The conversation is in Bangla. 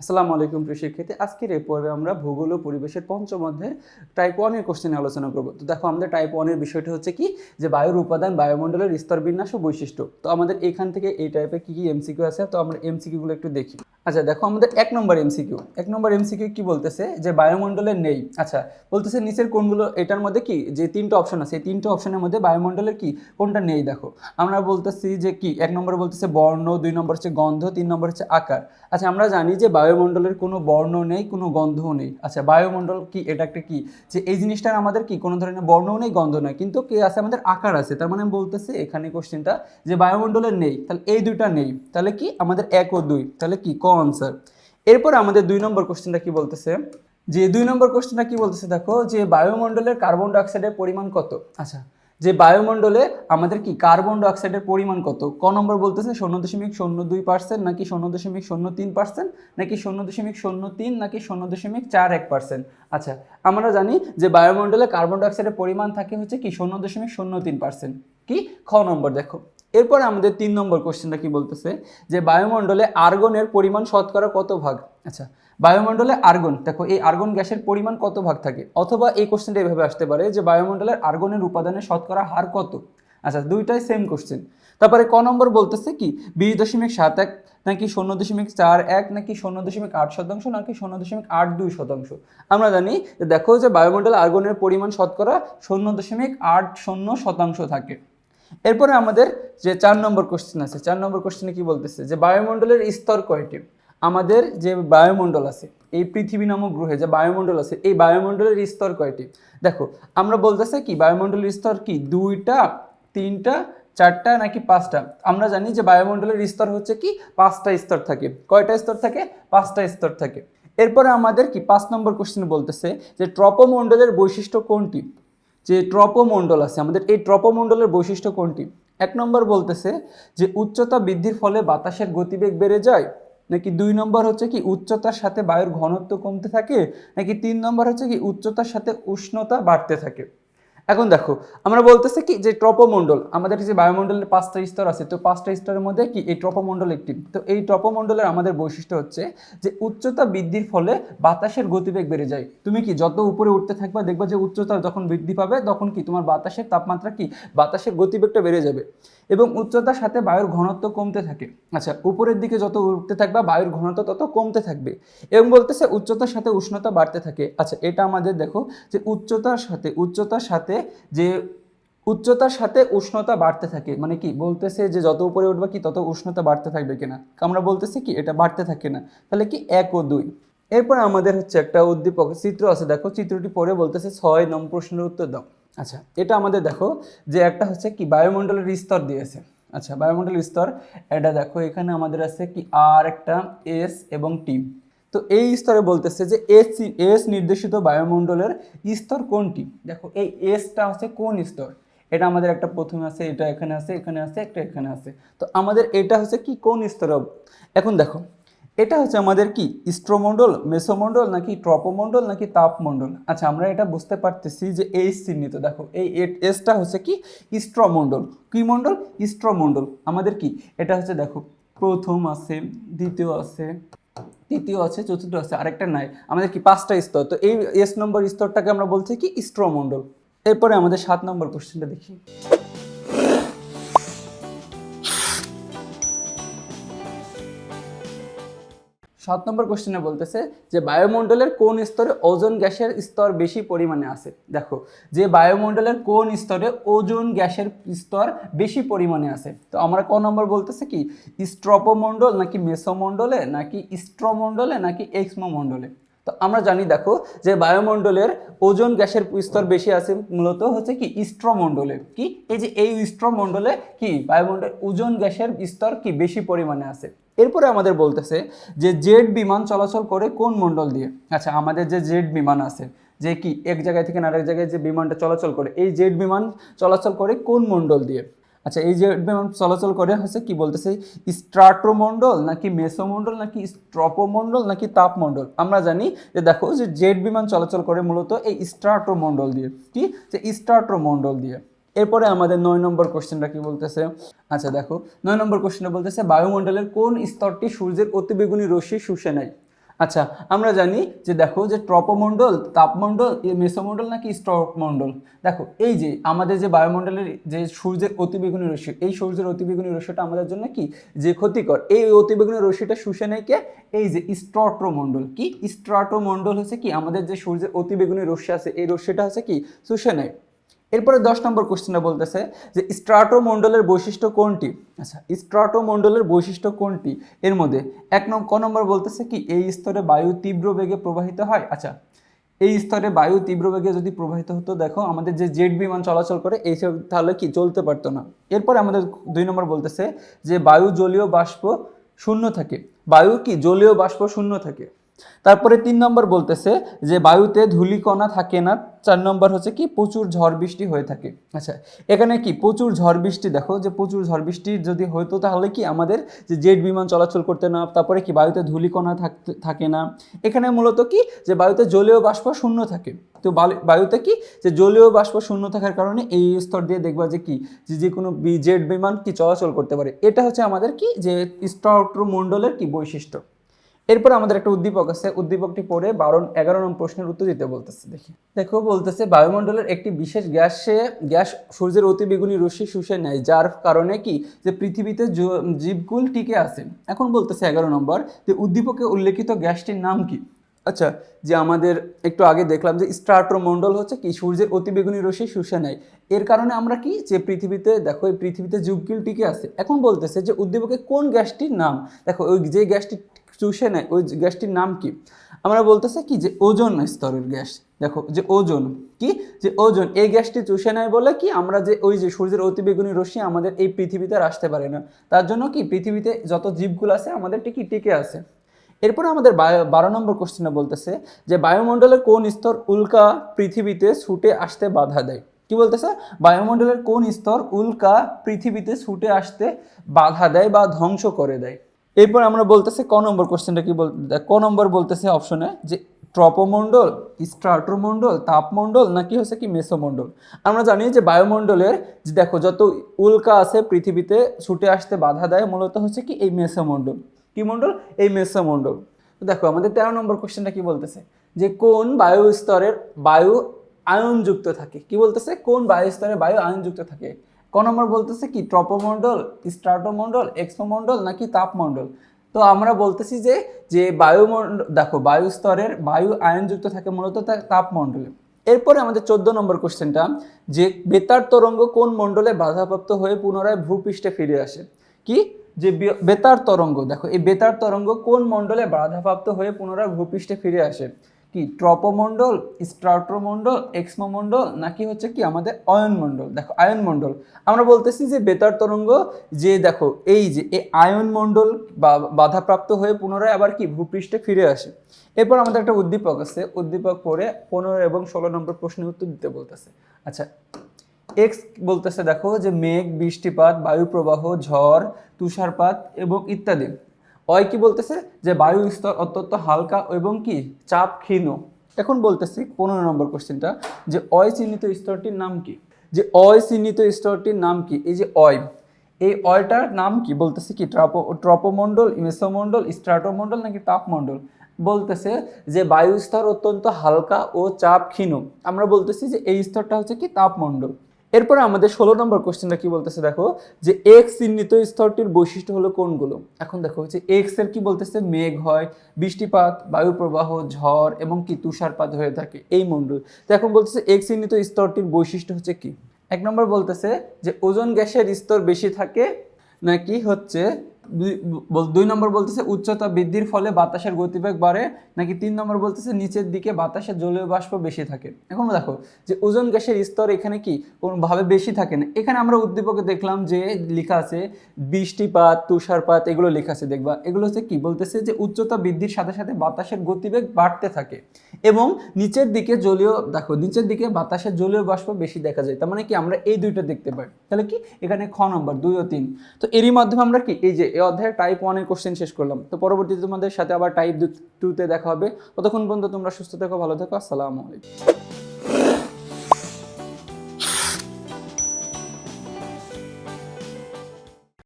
আসসালামু আলাইকুম প্রিয় শিক্ষার্থী। আজকের এই পর্বে আমরা ভূগোল ও পরিবেশের পঞ্চম অধ্যায়ের টাইপ 1 এর কোশ্চেন আলোচনা করব। তো দেখো আমাদের টাইপ 1 এর বিষয়টা হচ্ছে কি যে বায়ুর উপাদান, বায়ুমণ্ডলের স্তর বিন্যাস ও বৈশিষ্ট্য। তো আমাদের এখান থেকে এই টাইপের কি এমসিকিউ আছে, তো আমরা এমসিকিউ গুলো একটু দেখি। আচ্ছা দেখো আমাদের এক নম্বর এমসিকিউ কি বলতেছে যে বায়ুমণ্ডলের নেই। আচ্ছা বলতেছে নিচের কোনগুলো, এটার মধ্যে কি যে তিনটা অপশন আছে এই তিনটা অপশনের মধ্যে বায়ুমণ্ডলের কি কোনটা নেই। দেখো আমরা বলতেছি যে কি এক নম্বরে বলতেছে বর্ণ, দুই নম্বর হচ্ছে গন্ধ, তিন নম্বর হচ্ছে আকার। আচ্ছা আমরা জানি যে বায়ুমণ্ডলের কোনো বর্ণ নেই, কোনো গন্ধও নেই। আচ্ছা বায়ুমণ্ডল কি এটা একটা কি যে এই জিনিসটার আমাদের কি কোনো ধরনের বর্ণও নেই, গন্ধ নেই, কিন্তু কি আছে আমাদের আকার আছে। তার মানে বলতেছে এখানে কোশ্চেনটা যে বায়ুমণ্ডলের নেই, তাহলে এই দুইটা নেই, তাহলে কি আমাদের 1 ও 2, তাহলে কি ক আনসার। এরপরে আমাদের 2 নম্বর কোশ্চেনটা কি বলতেছে যে 2 নম্বর কোশ্চেনটা কি বলতেছে দেখো যে বায়ুমণ্ডলের কার্বন ডাইঅক্সাইডের পরিমাণ কত। আচ্ছা যে বায়ুমণ্ডলে আমাদের কি কার্বন ডাইঅক্সাইডের পরিমাণ কত, ক নম্বর বলতেছে 0.02% নাকি 0.03% নাকি 0.03 নাকি 0.41%। আচ্ছা আমরা জানি যে বায়ুমণ্ডলে কার্বন ডাইঅক্সাইডের পরিমাণ থাকে হচ্ছে কি 0.03%, কি খ নম্বর। দেখো এরপরে আমাদের 3 নম্বর কোশ্চেনটা কি বলতেছে যে বায়ুমণ্ডলে আর্গনের পরিমাণ শতকরা কত ভাগ। আচ্ছা বায়ুমণ্ডলে আর্গন, দেখো এই আর্গন গ্যাসের পরিমাণ কত ভাগ থাকে, অথবা এই কোশ্চেনটা এভাবে আসতে পারে যে বায়ুমণ্ডলের আর্গনের উপাদানের শতকরা হার কত। আচ্ছা দুইটাই সেম কোশ্চেন। তারপরে ক নম্বর বলতেছে কি 20.71 নাকি 0.41 নাকি 0.8% নাকি 0.82%। আমরা জানি যে দেখো যে বায়ুমণ্ডলে আর্গনের পরিমাণ শতকরা 0.80% থাকে। এরপরে আমাদের যে 4 নম্বর কোশ্চেন আছে, 4 নম্বর কোশ্চেনে কি বলতেছে যে বায়ুমণ্ডলের স্তর কয়টি। আমাদের যে বায়ুমণ্ডল আছে এই পৃথিবী নামক গ্রহে যে বায়ুমণ্ডল আছে এই বায়ুমণ্ডলের স্তর কয়টি। দেখো আমরা বলতেছে কি বায়ুমণ্ডলের স্তর কি 2টা, 3টা, 4টা নাকি 5টা। আমরা জানি যে বায়ুমণ্ডলের স্তর হচ্ছে কি 5টা স্তর থাকে। কয়টা স্তর থাকে? 5টা স্তর থাকে। এরপরে আমাদের কি 5 নম্বর কোশ্চেন বলতেছে যে ট্রপোমণ্ডলের বৈশিষ্ট্য কোনটি। যে ট্রপোমণ্ডল আছে আমাদের এই ট্রপোমণ্ডলের বৈশিষ্ট্য কোনটি। এক নম্বর বলতেছে যে উচ্চতা বৃদ্ধির ফলে বাতাসের গতিবেগ বেড়ে যায়, নাকি 2 নম্বর হচ্ছে কি উচ্চতার সাথে বায়ুর ঘনত্ব কমতে থাকে, নাকি 3 নম্বর হচ্ছে কি উচ্চতার সাথে উষ্ণতা বাড়তে থাকে। এখন দেখো আমরা বলতেছি কি যে ট্রপোমণ্ডল আমাদের যে বায়ুমণ্ডলের 5টা স্তর আছে, তো 5টা স্তরের মধ্যে কি এই ট্রপোমণ্ডল একটি। তো এই ট্রপোমণ্ডলের আমাদের বৈশিষ্ট্য হচ্ছে যে উচ্চতা বৃদ্ধির ফলে বাতাসের গতিবেগ বেড়ে যায়। তুমি কি যত উপরে উঠতে থাকবা দেখবা যে উচ্চতা যখন বৃদ্ধি পাবে তখন কি তোমার বাতাসের তাপমাত্রা কি বাতাসের গতিবেগটা বেড়ে যাবে, এবং উচ্চতার সাথে বায়ুর ঘনত্ব কমতে থাকে। আচ্ছা উপরের দিকে যত উঠতে থাকবা বায়ুর ঘনত্ব তত কমতে থাকবে, এবং বলতেছে উচ্চতার সাথে উষ্ণতা বাড়তে থাকে। আচ্ছা এটা আমাদের দেখো যে উচ্চতার সাথে যে উচ্চতার সাথে উষ্ণতা বাড়তে থাকে, মানে কি বলতেছে যে যত উপরে উঠবে কি তত উষ্ণতা বাড়তে থাকবে কিনা, আমরা বলতেছি কি এটা বাড়তে থাকে না, তাহলে কি 1 ও 2। এরপর আমাদের হচ্ছে একটা উদ্দীপক চিত্র আছে, দেখো চিত্রটি পরে বলতেছে 6 নম্বর প্রশ্নের উত্তর দাও। আচ্ছা এটা আমাদের দেখো যে একটা হচ্ছে কি বায়ুমণ্ডলের স্তর দিয়েছে। আচ্ছা বায়ুমণ্ডলের স্তর এটা দেখো এখানে আমাদের আছে কি আর একটা এস এবং টি। তো এই স্তরে বলতেছে যে এস নির্দেশিত বায়ুমণ্ডলের স্তর কোনটি। দেখো এই এসটা হচ্ছে কোন স্তর, এটা আমাদের একটা প্রথমে আছে, এটা এখানে আছে, এখানে আছে, একটা এখানে আছে। তো আমাদের এটা হচ্ছে কি কোন স্তর। এখন দেখো এটা হচ্ছে আমাদের কি স্ট্রোমণ্ডল, মেসোমণ্ডল নাকি ট্রপোমণ্ডল নাকি তাপমণ্ডল। আচ্ছা আমরা এটা বুঝতে পারতেছি যে এই চিহ্নিত, দেখো এই এসটা হচ্ছে কি স্ট্রোমণ্ডল। কি মণ্ডল? স্ট্রোমণ্ডল। আমাদের কি এটা হচ্ছে দেখো প্রথম আছে, দ্বিতীয় আছে, তৃতীয় আছে, চতুর্থ আছে, আরেকটা নাই, আমাদের কি 5টা স্তর। তো এই এস নম্বর স্তরটাকে আমরা বলছি কি স্ট্রোমণ্ডল। এরপরে আমাদের 7 নম্বর কোশ্চেনটা দেখি। 7 নম্বর কোশ্চেনে বলতেছে যে বায়ুমণ্ডলের কোন স্তরে ওজোন গ্যাসের স্তর বেশি পরিমাণে আছে। দেখো যে বায়ুমণ্ডলের কোন স্তরে ওজোন গ্যাসের স্তর বেশি পরিমাণে আছে। তো আমরা ক নম্বর বলতেছে কি স্ট্রপোমণ্ডল নাকি মেসোমণ্ডলে নাকি স্ট্রোমণ্ডলে নাকি এক্সমোমণ্ডলে। তো আমরা জানি দেখো যে বায়ুমণ্ডলের ওজোন গ্যাসের স্তর বেশি আছে মূলত হচ্ছে কি স্ট্রোমণ্ডলে। কি এই যে এই স্ট্রোমণ্ডলে কি বায়ুমণ্ডলের ওজোন গ্যাসের স্তর কি বেশি পরিমাণে আছে। এরপরে আমাদের বলতেছে যে জেট বিমান চলাচল করে কোন মণ্ডল দিয়ে। আচ্ছা আমাদের যে জেট বিমান আছে যে কি এক জায়গায় থেকে আরেক জায়গায় যে বিমানটা চলাচল করে এই জেট বিমান চলাচল করে কোন মণ্ডল দিয়ে। আচ্ছা এই জেট বিমান চলাচল করে হচ্ছে কি বলতেছে স্ট্রাটোমণ্ডল নাকি মেসোমণ্ডল নাকি ট্রপোমণ্ডল নাকি তাপমণ্ডল। আমরা জানি যে দেখো যে জেট বিমান চলাচল করে মূলত এই স্ট্রাটোমণ্ডল দিয়ে, কি যে স্ট্রাটোমণ্ডল দিয়ে। এরপরে আমাদের 9 নম্বর কোশ্চেনটা কি বলতেছে। আচ্ছা দেখো 9 নম্বর কোশ্চেনটা বলতেছে বায়ুমণ্ডলের কোন স্তরটি সূর্যের অতিবেগুনি রশ্মি শুষে নেয়। আচ্ছা, আমরা জানি যে দেখো যে ট্রপোমণ্ডল, তাপমণ্ডল, মেসোমণ্ডল নাকি স্ট্রোমণ্ডল। দেখো এই যে আমাদের যে বায়ুমণ্ডলের যে সূর্যের অতিবেগুনি রশ্মি, এই সূর্যের অতিবেগুনি রশ্মিটা আমাদের জন্য কি যে ক্ষতিকর, এই অতিবেগুনি রশ্মিটা শুষে নেয় কে, এই যে স্ট্রাটোমণ্ডল। কি স্ট্রাটোমণ্ডল হচ্ছে কি আমাদের যে সূর্যের অতিবেগুনি রশ্মি আছে এই রশ্মিটা হচ্ছে কি শুষে নেয়। এরপরে 10 নম্বর কোশ্চেনটা বলতেছে যে স্ট্রাটোমণ্ডলের বৈশিষ্ট্য কোনটি। আচ্ছা, স্ট্রাটোমণ্ডলের বৈশিষ্ট্য কোনটি এর মধ্যে ক নম্বর বলতেছে কি এই স্তরে বায়ু তীব্র বেগে প্রবাহিত হয়। আচ্ছা, এই স্তরে বায়ু তীব্র বেগে যদি প্রবাহিত হতো, দেখো আমাদের যে জেট বিমান চলাচল করে এইসব তাহলে কি চলতে পারতো না। এরপরে আমাদের 2 নম্বর বলতেছে যে বায়ু জলীয় বাষ্প শূন্য থাকে। বায়ু কি জলীয় বাষ্প শূন্য থাকে। তারপরে 3 নম্বর বলতেছে যে বায়ুতে ধূলিকণা থাকে না। 4 নম্বর হচ্ছে কি প্রচুর ঝড় বৃষ্টি হয়ে থাকে। আচ্ছা, এখানে কি প্রচুর ঝড় বৃষ্টি, দেখো যে প্রচুর ঝড় বৃষ্টি যদি হতো তাহলে কি আমাদের যে জেট বিমান চলাচল করতে না, তারপরে কি বায়ুতে ধূলিকণা থাকে না। এখানে মূলত কি যে বায়ুতে জলীয় বাষ্প শূন্য থাকে। তো বায়ুতে কি যে জলীয় বাষ্প শূন্য থাকার কারণে এই স্তর দিয়ে দেখবা যে কি যে কোনো জেট বিমান কি চলাচল করতে পারে। এটা হচ্ছে আমাদের কি যে স্ট্রাটোমণ্ডলের কি বৈশিষ্ট্য। এরপর আমাদের একটা উদ্দীপক আছে, উদ্দীপকটি পড়ে 11 নম্বর প্রশ্নের উত্তর দিতে বলতেছে। দেখো বলতেছে বায়ুমণ্ডলের একটি বিশেষ গ্যাস সূর্যের অতিবেগুনি রশ্মি শুষে নেয়, যার কারণে কি যে পৃথিবীতে জীবকুল টিকে আছে। এখন বলতেছে 11 নম্বর যে উদ্দীপকে উল্লেখিত গ্যাসটির নাম কি। আচ্ছা, যে আমাদের একটু আগে দেখলাম যে স্ট্রাটোমণ্ডল হচ্ছে কি সূর্যের অতিবেগুনি রশ্মি শুষে নেয়, এর কারণে আমরা কি যে পৃথিবীতে দেখো এই পৃথিবীতে জীবকুল টিকে আছে। এখন বলতেছে যে উদ্দীপকে কোন গ্যাসটির নাম, দেখো ওই যে গ্যাসটি চুষে নেয় ওই গ্যাসটির নাম কি। আমরা বলতেছে কি যে ওজোন স্তরের গ্যাস। দেখো যে ওজোন কি যে ওজোন এই গ্যাসটি চুষে নেয় বলে কি আমরা যে ওই যে সূর্যের অতিবেগুনি রশ্মি আমাদের এই পৃথিবীতে আর আসতে পারে না, তার জন্য কি পৃথিবীতে যত জীবগুলো আছে আমাদের টিকে আছে। এরপরে আমাদের 12 নম্বর কোশ্চেনে বলতেছে যে বায়ুমণ্ডলের কোন স্তর উল্কা পৃথিবীতে ছুটে আসতে বাধা দেয়। কি বলতেছে বায়ুমণ্ডলের কোন স্তর উল্কা পৃথিবীতে ছুটে আসতে বাধা দেয় বা ধ্বংস করে দেয়। এরপর আমরা বলতেছে ক নম্বর কোশ্চেনটা কি ক নম্বর বলতেছে অপশনে যে ট্রপোমণ্ডল, স্ট্রাটোমণ্ডল, তাপমণ্ডল নাকি হচ্ছে কি মেসোমণ্ডল। আমরা জানি যে বায়ুমণ্ডলের যে দেখো যত উল্কা আছে পৃথিবীতে ছুটে আসতে বাধা দেয় মূলত হচ্ছে কি এই মেসোমণ্ডল। কি মণ্ডল, এই মেসোমণ্ডল। তো দেখো আমাদের 13 নম্বর কোশ্চেনটা কি বলতেছে যে কোন বায়ু স্তরের বায়ু আয়নযুক্ত থাকে। কি বলতেছে কোন বায়ু স্তরে বায়ু আয়নযুক্ত থাকে। ক নম্বর বলতেছে কি ট্রপোমণ্ডল, স্ট্রাটোমণ্ডল, এক্সমোমণ্ডল নাকি তাপমণ্ডল। তো আমরা বলতেছি যে যে বায়ুমণ্ডল দেখো বায়ু স্তরের বায়ু আয়নযুক্ত থাকে মূলত তাপমণ্ডলে। এরপরে আমাদের 14 নম্বর কোশ্চেনটা যে বেতার তরঙ্গ কোন মণ্ডলে বাধাপ্রাপ্ত হয়ে পুনরায় ভূপৃষ্ঠে ফিরে আসে। কি যে বেতার তরঙ্গ, দেখো এই বেতার তরঙ্গ কোন মণ্ডলে বাধাপ্রাপ্ত হয়ে পুনরায় ভূপৃষ্ঠে ফিরে আসে। কি ট্রপোমণ্ডল, স্ট্রাটোমণ্ডল, এক্সমোমণ্ডল নাকি হচ্ছে কি আমাদের আয়নমণ্ডল। দেখো আয়নমণ্ডল আমরা বলতেছি যে বেতার তরঙ্গ যে দেখো এই যে এই আয়নমণ্ডল বাধাপ্রাপ্ত হয়ে পুনরায় আবার কি ভূপৃষ্ঠে ফিরে আসে। এরপর আমাদের একটা উদ্দীপক আছে, উদ্দীপক পড়ে 15 এবং 16 নম্বর প্রশ্নের উত্তর দিতে বলতেছে। আচ্ছা, এক্স বলতেছে দেখো যে মেঘ, বৃষ্টিপাত, বায়ু প্রবাহ, ঝড়, তুষারপাত এবং ইত্যাদি। অয় কি বলতেছে যে বায়ু স্তর অত্যন্ত হালকা এবং কি চাপ ক্ষীণ। এখন বলতেছি 15 নম্বর কোশ্চেনটা যে অয় চিহ্নিত স্তরটির নাম কি। যে অয় চিহ্নিত স্তরটির নাম কি, এই যে অয় এই অয়টার নাম কি বলতেছে কি ট্রপোমণ্ডল, মেসোমণ্ডল, স্ট্রাটোমণ্ডল নাকি তাপমণ্ডল। বলতেছে যে বায়ু স্তর অত্যন্ত হালকা ও চাপ ক্ষীণ, আমরা বলতেছি যে এই স্তরটা হচ্ছে কি তাপমণ্ডল। এরপরে আমাদের 16 নম্বর কোশ্চেনটা কি বলতেছে দেখো যে এক্স চিহ্নিত স্তরটির বৈশিষ্ট্য হলো কোনগুলো। এখন দেখো হচ্ছে এক্স এর কি বলতেছে মেঘ হয়, বৃষ্টিপাত, বায়ু প্রবাহ, ঝড় এবং কি তুষারপাত হয়ে থাকে এই মণ্ডল। তো এখন বলতেছে এক্স চিহ্নিত স্তরটির বৈশিষ্ট্য হচ্ছে কি। 1 নম্বর বলতেছে যে ওজোন গ্যাসের স্তর বেশি থাকে নাকি হচ্ছে 2 নম্বর বলতেছে উচ্চতা বৃদ্ধির ফলে বাতাসের গতিবেগ বাড়ে নাকি 3 নম্বর বলতেছে নিচের দিকে বাতাসের জলীয় বাষ্প বেশি থাকে। এখন দেখো যে ওজোন গ্যাসের স্তর এখানে কি কোনোভাবে বেশি থাকে না। এখানে আমরা উদ্দীপকে দেখলাম যে লেখা আছে বৃষ্টিপাত, তুষারপাত এগুলো লেখা আছে, দেখবা এগুলো হচ্ছে কি বলতেছে যে উচ্চতা বৃদ্ধির সাথে সাথে বাতাসের গতিবেগ বাড়তে থাকে এবং নিচের দিকে দেখো নিচের দিকে বাতাসের জলীয় বাষ্প বেশি দেখা যায়। তার মানে কি আমরা এই দুইটা দেখতে পাই। তাহলে কি এখানে খ নম্বর 2 ও 3। তো এরই মাধ্যমে আমরা কি এই যে এই অধ্যায়ের টাইপ 1 এর কোশ্চেন শেষ করলাম। তো পরবর্তীতে তোমাদের সাথে আবার টাইপ 2 তে দেখা হবে। ততক্ষণ পর্যন্ত তোমরা সুস্থ থেকো, ভালো থেকো, আসসালামু আলাইকুম।